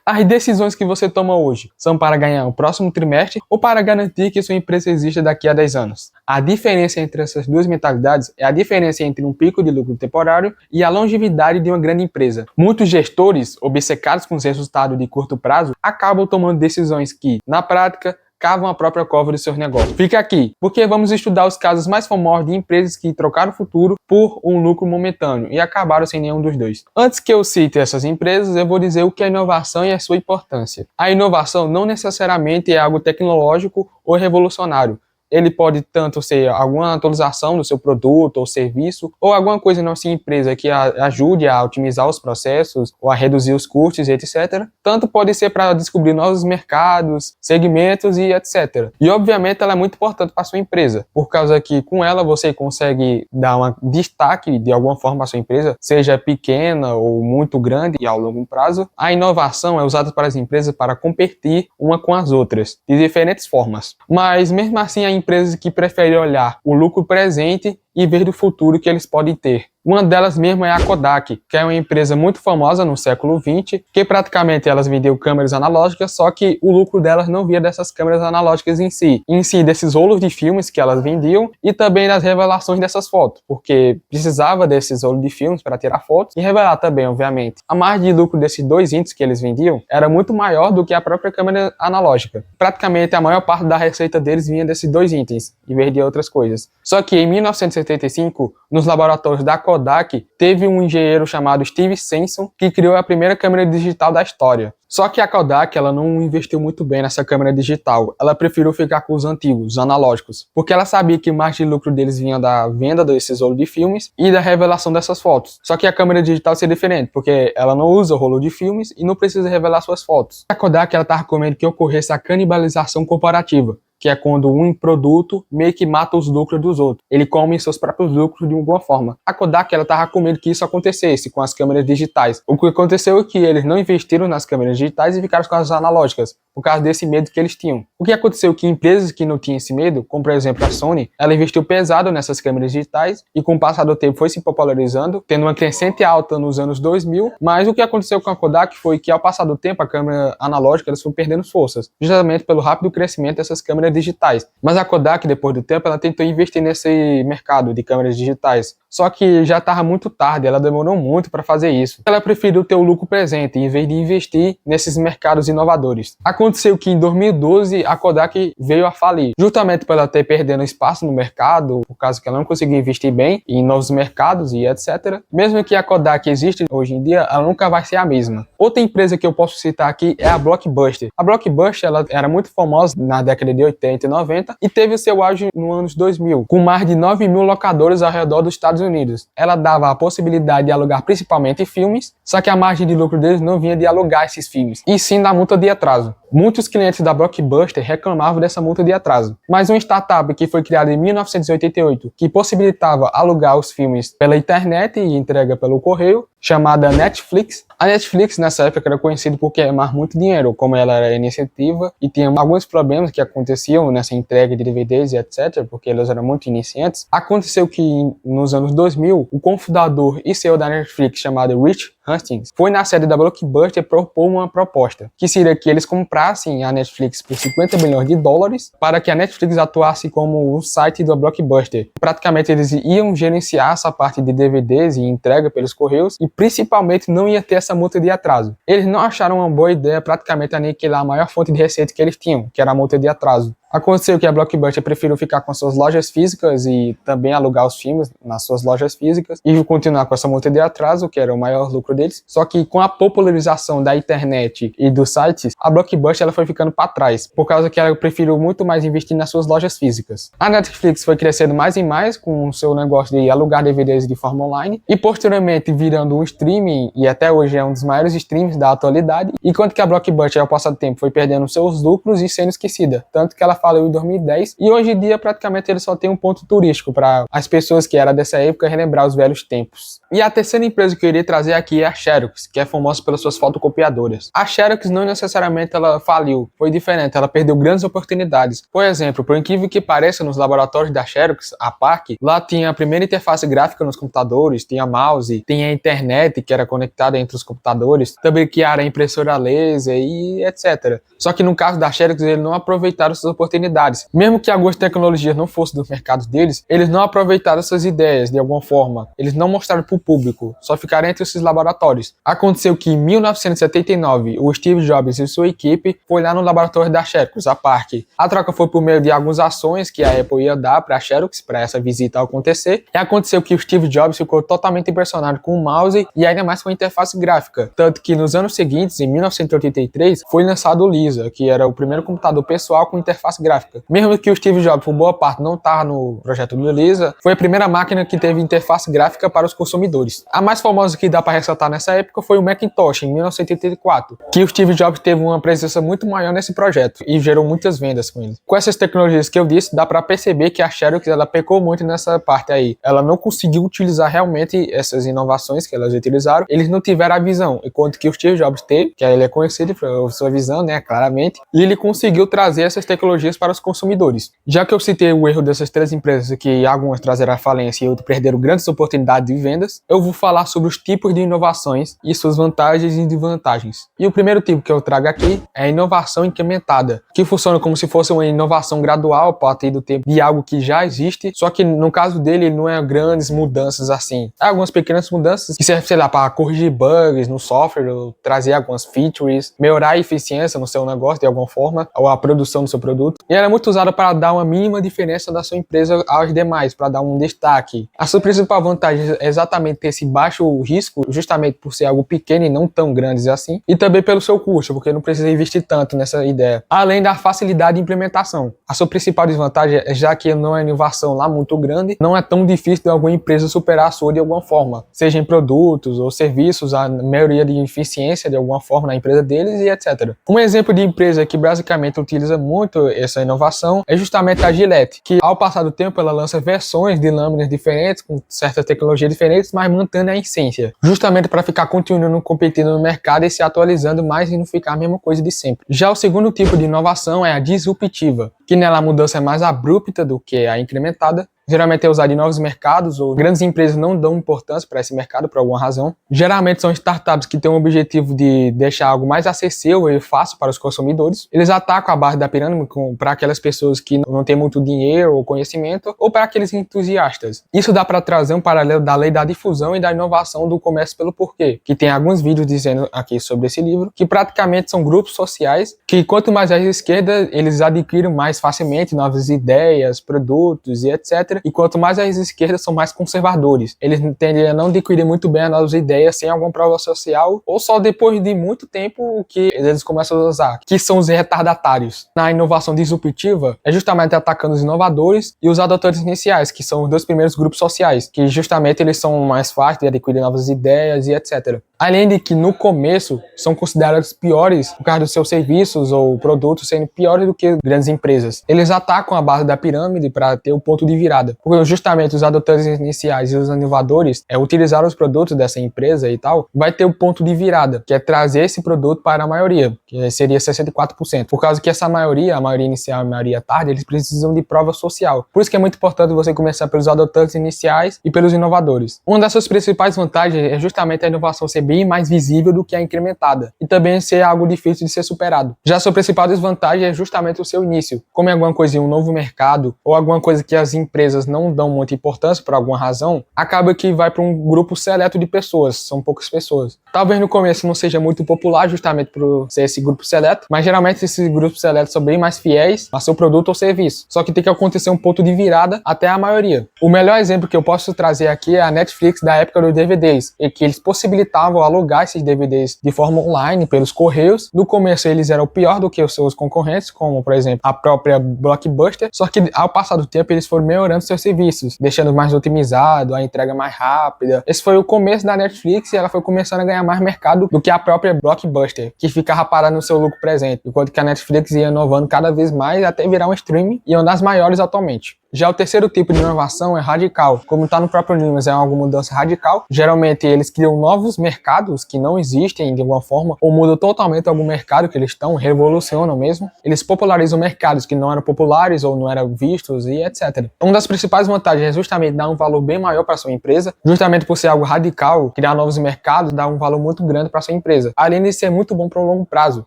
As decisões que você toma hoje são para ganhar o próximo trimestre ou para garantir que sua empresa exista daqui a 10 anos? A diferença entre essas duas mentalidades é a diferença entre um pico de lucro temporário e a longevidade de uma grande empresa. Muitos gestores, obcecados com os resultados de curto prazo, acabam tomando decisões que, na prática, cavam a própria cova dos seus negócios. Fica aqui, porque vamos estudar os casos mais famosos de empresas que trocaram o futuro por um lucro momentâneo e acabaram sem nenhum dos dois. Antes que eu cite essas empresas, eu vou dizer o que é inovação e a sua importância. A inovação não necessariamente é algo tecnológico ou revolucionário. Ele pode tanto ser alguma atualização do seu produto ou serviço, ou alguma coisa na sua empresa que ajude a otimizar os processos, ou a reduzir os custos, etc. Tanto pode ser para descobrir novos mercados, segmentos e etc. E, obviamente, ela é muito importante para a sua empresa, por causa que com ela você consegue dar um destaque de alguma forma à sua empresa, seja pequena ou muito grande e ao longo prazo. A inovação é usada para as empresas para competir uma com as outras, de diferentes formas. Mas, mesmo assim, a empresas que preferem olhar o lucro presente e ver do futuro que eles podem ter. Uma delas mesmo é a Kodak, que é uma empresa muito famosa no século XX, que praticamente elas vendiam câmeras analógicas, só que o lucro delas não via dessas câmeras analógicas em si desses rolos de filmes que elas vendiam e também das revelações dessas fotos, porque precisava desses rolos de filmes para tirar fotos e revelar também, obviamente. A margem de lucro desses dois itens que eles vendiam era muito maior do que a própria câmera analógica. Praticamente a maior parte da receita deles vinha desses dois itens, em vez de outras coisas. Só que em 1975, nos laboratórios da Kodak, teve um engenheiro chamado Steve Sanson que criou a primeira câmera digital da história. Só que a Kodak ela não investiu muito bem nessa câmera digital. Ela preferiu ficar com os antigos, os analógicos, porque ela sabia que mais de lucro deles vinha da venda desses rolos de filmes e da revelação dessas fotos. Só que a câmera digital seria diferente, porque ela não usa o rolo de filmes e não precisa revelar suas fotos. A Kodak estava com medo que ocorresse a canibalização corporativa, que é quando um produto meio que mata os lucros dos outros. Ele come seus próprios lucros de alguma forma. A Kodak estava com medo que isso acontecesse com as câmeras digitais. O que aconteceu é que eles não investiram nas câmeras digitais e ficaram com as analógicas, por causa desse medo que eles tinham. O que aconteceu é que empresas que não tinham esse medo, como por exemplo a Sony, ela investiu pesado nessas câmeras digitais e com o passar do tempo foi se popularizando, tendo uma crescente alta nos anos 2000, mas o que aconteceu com a Kodak foi que ao passar do tempo a câmera analógica elas foi perdendo forças, justamente pelo rápido crescimento dessas câmeras digitais. Mas a Kodak, depois do tempo, ela tentou investir nesse mercado de câmeras digitais. Só que já estava muito tarde, ela demorou muito para fazer isso. Ela preferiu ter o lucro presente, em vez de investir nesses mercados inovadores. Aconteceu que em 2012 a Kodak veio a falir, justamente por ela ter perdendo espaço no mercado, por causa que ela não conseguia investir bem em novos mercados e etc. Mesmo que a Kodak existe hoje em dia, ela nunca vai ser a mesma. Outra empresa que eu posso citar aqui é a Blockbuster. A Blockbuster ela era muito famosa na década de 80 e 90 e teve o seu auge nos anos 2000, com mais de 9 mil locadores ao redor dos Estados Unidos. Ela dava a possibilidade de alugar principalmente filmes, só que a margem de lucro deles não vinha de alugar esses filmes, e sim da multa de atraso. Muitos clientes da Blockbuster reclamavam dessa multa de atraso, mas uma startup que foi criada em 1988, que possibilitava alugar os filmes pela internet e entrega pelo correio, chamada Netflix. A Netflix nessa época era conhecida por queimar muito dinheiro, como ela era iniciativa e tinha alguns problemas que aconteciam nessa entrega de DVDs e etc, porque eles eram muito iniciantes. Aconteceu que nos anos 2000, o cofundador e CEO da Netflix, chamado Rich Hastings, foi na sede da Blockbuster propor uma proposta, que seria que eles comprassem a Netflix por 50 milhões de dólares para que a Netflix atuasse como o site da Blockbuster. Praticamente eles iam gerenciar essa parte de DVDs e entrega pelos correios e principalmente não ia ter essa multa de atraso. Eles não acharam uma boa ideia praticamente aniquilar a maior fonte de receita que eles tinham, que era a multa de atraso. Aconteceu que a Blockbuster preferiu ficar com suas lojas físicas e também alugar os filmes nas suas lojas físicas e continuar com essa multa de atraso, que era o maior lucro deles. Só que com a popularização da internet e dos sites, a Blockbuster ela foi ficando para trás, por causa que ela preferiu muito mais investir nas suas lojas físicas. A Netflix foi crescendo mais e mais com o seu negócio de alugar DVDs de forma online e posteriormente virando um streaming, e até hoje é um dos maiores streams da atualidade, enquanto que a Blockbuster ao passar do tempo foi perdendo seus lucros e sendo esquecida, tanto que ela falou em 2010 e hoje em dia praticamente ele só tem um ponto turístico para as pessoas que eram dessa época relembrar os velhos tempos. E a terceira empresa que eu iria trazer aqui que é a Xerox, que é famosa pelas suas fotocopiadoras. A Xerox não necessariamente ela faliu, foi diferente, ela perdeu grandes oportunidades. Por exemplo, por incrível que pareça, nos laboratórios da Xerox, a PAC, lá tinha a primeira interface gráfica nos computadores, tinha mouse, tinha a internet que era conectada entre os computadores, também criaram a impressora laser e etc. Só que no caso da Xerox, eles não aproveitaram essas oportunidades. Mesmo que algumas tecnologias não fossem dos mercados deles, eles não aproveitaram essas ideias de alguma forma. Eles não mostraram para o público, só ficaram entre esses laboratórios. Aconteceu que em 1979, o Steve Jobs e sua equipe foi lá no laboratório da Xerox, a PARC. A troca foi por meio de algumas ações que a Apple ia dar para a Xerox, para essa visita acontecer. E aconteceu que o Steve Jobs ficou totalmente impressionado com o mouse e ainda mais com a interface gráfica. Tanto que nos anos seguintes, em 1983, foi lançado o Lisa, que era o primeiro computador pessoal com interface gráfica. Mesmo que o Steve Jobs, por boa parte, não estava no projeto do Lisa, foi a primeira máquina que teve interface gráfica para os consumidores. A mais famosa que dá para ressaltar nessa época foi o Macintosh, em 1984, que o Steve Jobs teve uma presença muito maior nesse projeto e gerou muitas vendas com ele. Com essas tecnologias que eu disse, dá para perceber que a Xerox ela pecou muito nessa parte aí. Ela não conseguiu utilizar realmente essas inovações que elas utilizaram. Eles não tiveram a visão, enquanto que o Steve Jobs teve, que ele é conhecido por sua visão, né, claramente, e ele conseguiu trazer essas tecnologias para os consumidores. Já que eu citei o erro dessas três empresas, que algumas trazeram a falência e outras perderam grandes oportunidades de vendas, eu vou falar sobre os tipos de inovações e suas vantagens e desvantagens. E o primeiro tipo que eu trago aqui é a inovação incrementada, que funciona como se fosse uma inovação gradual a partir do tempo de algo que já existe, só que no caso dele não é grandes mudanças assim. Há algumas pequenas mudanças que servem, sei lá, para corrigir bugs no software, ou trazer algumas features, melhorar a eficiência no seu negócio de alguma forma, ou a produção do seu produto. E ela é muito usada para dar uma mínima diferença da sua empresa aos demais, para dar um destaque. A sua principal vantagem é exatamente ter esse baixo risco, justamente por ser algo pequeno e não tão grande assim, e também pelo seu custo, porque não precisa investir tanto nessa ideia. Além da facilidade de implementação. A sua principal desvantagem é já que não é inovação lá muito grande, não é tão difícil de alguma empresa superar a sua de alguma forma, seja em produtos ou serviços, a maioria de eficiência de alguma forma na empresa deles e etc. Um exemplo de empresa que basicamente utiliza muito essa inovação é justamente a Gillette, que ao passar do tempo ela lança versões de lâminas diferentes, com certas tecnologias diferentes, mas mantendo a essência, justamente para ficar continuando competindo no mercado e se atualizando mais e não ficar a mesma coisa de sempre. Já o segundo tipo de inovação é a disruptiva, que nela a mudança é mais abrupta do que a incrementada. Geralmente é usado em novos mercados ou grandes empresas não dão importância para esse mercado por alguma razão. Geralmente são startups que têm o objetivo de deixar algo mais acessível e fácil para os consumidores. Eles atacam a base da pirâmide para aquelas pessoas que não têm muito dinheiro ou conhecimento ou para aqueles entusiastas. Isso dá para trazer um paralelo da lei da difusão e da inovação do comércio pelo porquê, que tem alguns vídeos dizendo aqui sobre esse livro, que praticamente são grupos sociais que quanto mais à esquerda eles adquirem mais facilmente novas ideias, produtos e etc. E quanto mais as esquerdas são mais conservadores. Eles tendem a não adquirir muito bem as novas ideias sem alguma prova social, ou só depois de muito tempo que eles começam a usar, que são os retardatários. Na inovação disruptiva, é justamente atacando os inovadores e os adotores iniciais, que são os dois primeiros grupos sociais, que justamente eles são mais fáceis de adquirir novas ideias e etc. Além de que no começo são considerados piores por causa dos seus serviços ou produtos sendo piores do que grandes empresas. Eles atacam a base da pirâmide para ter o ponto de virada. Porque justamente os adotores iniciais e os inovadores utilizaram os produtos dessa empresa e tal, vai ter o ponto de virada, que é trazer esse produto para a maioria, que seria 64%. Por causa que essa maioria, a maioria inicial e a maioria tarde, eles precisam de prova social. Por isso que é muito importante você começar pelos adotores iniciais e pelos inovadores. Uma das suas principais vantagens é justamente a inovação ser bem mais visível do que a incrementada, e também ser algo difícil de ser superado. Já a sua principal desvantagem é justamente o seu início. Como é alguma coisa em um novo mercado, ou alguma coisa que as empresas não dão muita importância por alguma razão, acaba que vai para um grupo seleto de pessoas, são poucas pessoas. Talvez no começo não seja muito popular justamente por ser esse grupo seleto, mas geralmente esses grupos seletos são bem mais fiéis a seu produto ou serviço. Só que tem que acontecer um ponto de virada até a maioria. O melhor exemplo que eu posso trazer aqui é a Netflix da época dos DVDs, em que eles possibilitavam alugar esses DVDs de forma online pelos correios. No começo eles eram pior do que os seus concorrentes, como por exemplo a própria Blockbuster, só que ao passar do tempo eles foram melhorando seus serviços, deixando mais otimizado, a entrega mais rápida. Esse foi o começo da Netflix e ela foi começando a ganhar mais mercado do que a própria Blockbuster, que ficava parada no seu lucro presente, enquanto que a Netflix ia inovando cada vez mais até virar um streaming e uma das maiores atualmente. Já o terceiro tipo de inovação é radical. Como está no próprio nome, é uma mudança radical. Geralmente eles criam novos mercados que não existem de alguma forma, ou mudam totalmente algum mercado que eles estão, revolucionam mesmo. Eles popularizam mercados que não eram populares ou não eram vistos e etc. Uma das principais vantagens é justamente dar um valor bem maior para sua empresa, justamente por ser algo radical, criar novos mercados, dar um valor muito grande para sua empresa. Além de ser muito bom para o longo prazo,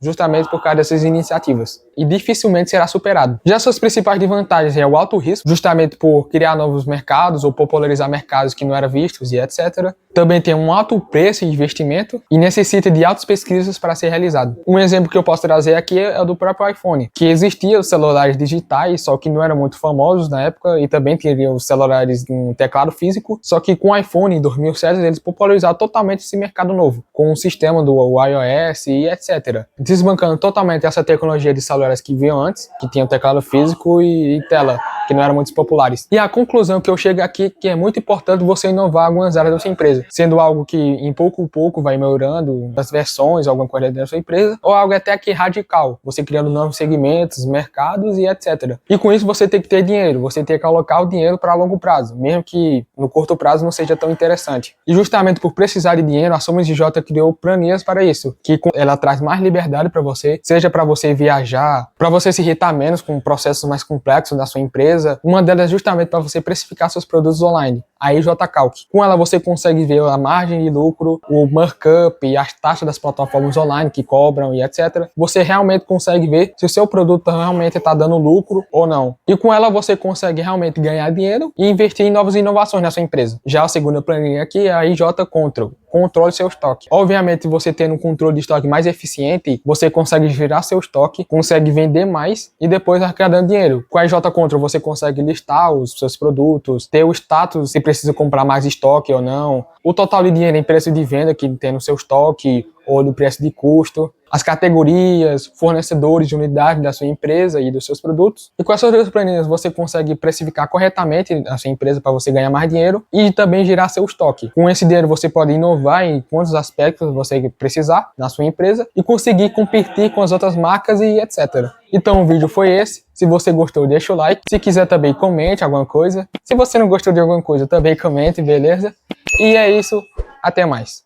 justamente por causa dessas iniciativas. E dificilmente será superado. Já suas principais desvantagens é o alto risco, justamente por criar novos mercados ou popularizar mercados que não eram vistos e etc. Também tem um alto preço de investimento e necessita de altas pesquisas para ser realizado. Um exemplo que eu posso trazer aqui é o do próprio iPhone, que existia os celulares digitais, só que não eram muito famosos na época, e também teriam os celulares com teclado físico, só que com o iPhone em 2007 eles popularizaram totalmente esse mercado novo, com o sistema do iOS e etc. Desbancando totalmente essa tecnologia de celulares que vinham antes, que tinham teclado físico e tela, que não eram muito populares. E a conclusão que eu chego aqui é que é muito importante você inovar algumas áreas da sua empresa, sendo algo que em pouco a pouco vai melhorando as versões, alguma coisa da sua empresa, ou algo até que radical, você criando novos segmentos, mercados e etc. E com isso você tem que ter dinheiro, você tem que alocar o dinheiro para longo prazo, mesmo que no curto prazo não seja tão interessante. E justamente por precisar de dinheiro, a Somos DJ criou planilhas para isso, que ela traz mais liberdade para você, seja para você viajar, para você se irritar menos com processos mais complexos da sua empresa. Uma delas é justamente para você precificar seus produtos online, a EJ Calc. Com ela você consegue ver a margem de lucro, o markup e as taxas das plataformas online que cobram e etc. Você realmente consegue ver se o seu produto realmente está dando lucro ou não. E com ela você consegue realmente ganhar dinheiro e investir em novas inovações na sua empresa. Já a segunda planilha aqui é a IJ Control. Controle seu estoque. Obviamente, você tendo um controle de estoque mais eficiente, você consegue girar seu estoque, consegue vender mais e depois arrecadando dinheiro. Com a IJ Control, você consegue listar os seus produtos, ter o status se precisa comprar mais estoque ou não, o total de dinheiro em preço de venda que tem no seu estoque ou do preço de custo, as categorias, fornecedores de unidade da sua empresa e dos seus produtos. E com essas duas planilhas você consegue precificar corretamente a sua empresa para você ganhar mais dinheiro e também girar seu estoque. Com esse dinheiro você pode inovar em quantos aspectos você precisar na sua empresa e conseguir competir com as outras marcas e etc. Então o vídeo foi esse. Se você gostou, deixa o like. Se quiser também comente alguma coisa. Se você não gostou de alguma coisa, também comente, beleza? E é isso. Até mais.